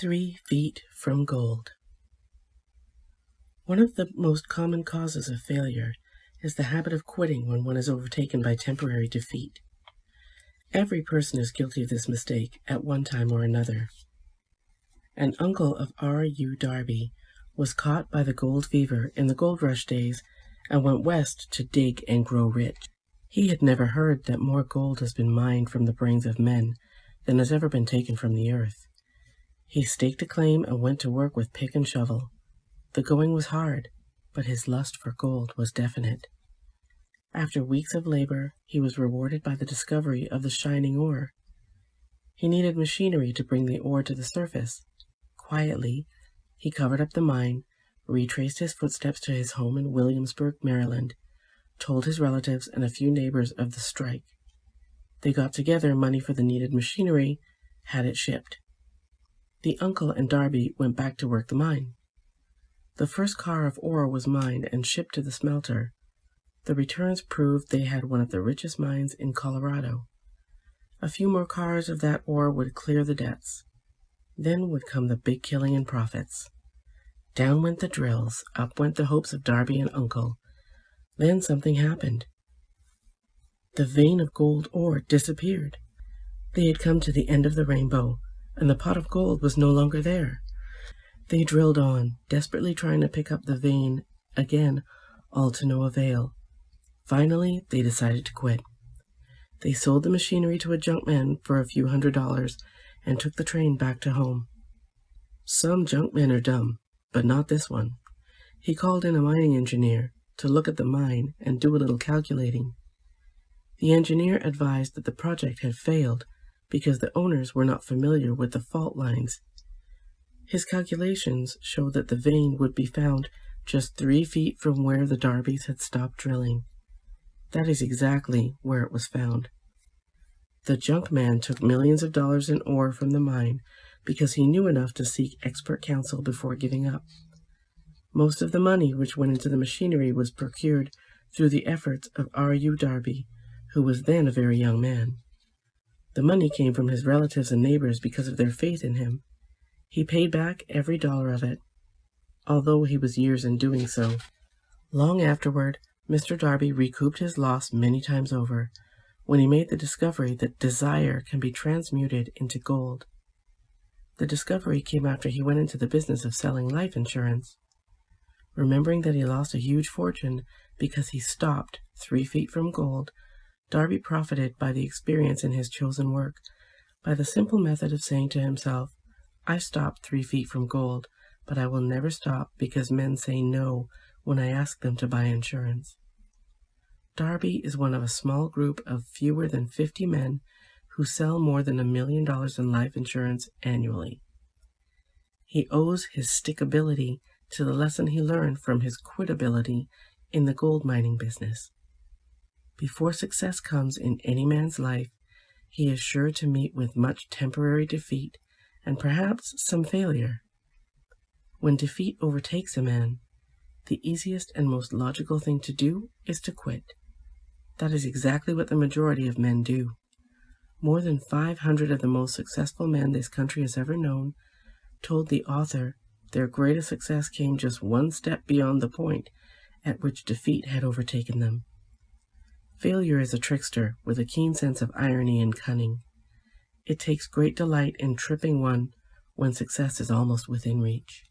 3 feet from gold. One of the most common causes of failure is the habit of quitting when one is overtaken by temporary defeat. Every person is guilty of this mistake at one time or another. An uncle of R.U. Darby was caught by the gold fever in the gold rush days and went west to dig and grow rich. He had never heard that more gold has been mined from the brains of men than has ever been taken from the earth. He staked a claim and went to work with pick and shovel. The going was hard, but his lust for gold was definite. After weeks of labor, he was rewarded by the discovery of the shining ore. He needed machinery to bring the ore to the surface. Quietly, he covered up the mine, retraced his footsteps to his home in Williamsburg, Maryland, told his relatives and a few neighbors of the strike. They got together money for the needed machinery, had it shipped. The uncle and Darby went back to work the mine. The first car of ore was mined and shipped to the smelter. The returns proved they had one of the richest mines in Colorado. A few more cars of that ore would clear the debts. Then would come the big killing and profits. Down went the drills, up went the hopes of Darby and uncle. Then something happened. The vein of gold ore disappeared. They had come to the end of the rainbow, and the pot of gold was no longer there. They drilled on, desperately trying to pick up the vein again, all to no avail. Finally, they decided to quit. They sold the machinery to a junkman for a few $100s and took the train back to home. Some junkmen are dumb, but not this one. He called in a mining engineer to look at the mine and do a little calculating. The engineer advised that the project had failed because the owners were not familiar with the fault lines. His calculations showed that the vein would be found just 3 feet from where the Darbys had stopped drilling. That is exactly where it was found. The junkman took millions of dollars in ore from the mine because he knew enough to seek expert counsel before giving up. Most of the money which went into the machinery was procured through the efforts of R.U. Darby, who was then a very young man. The money came from his relatives and neighbors because of their faith in him. He paid back every dollar of it, although he was years in doing so. Long afterward, Mr. Darby recouped his loss many times over, when he made the discovery that desire can be transmuted into gold. The discovery came after he went into the business of selling life insurance. Remembering that he lost a huge fortune because he stopped 3 feet from gold, Darby profited by the experience in his chosen work, by the simple method of saying to himself, "I stopped 3 feet from gold, but I will never stop because men say no when I ask them to buy insurance." Darby is one of a small group of fewer than 50 men who sell more than $1 million in life insurance annually. He owes his stickability to the lesson he learned from his quitability in the gold mining business. Before success comes in any man's life, he is sure to meet with much temporary defeat and perhaps some failure. When defeat overtakes a man, the easiest and most logical thing to do is to quit. That is exactly what the majority of men do. More than 500 of the most successful men this country has ever known told the author their greatest success came just one step beyond the point at which defeat had overtaken them. Failure is a trickster with a keen sense of irony and cunning. It takes great delight in tripping one when success is almost within reach.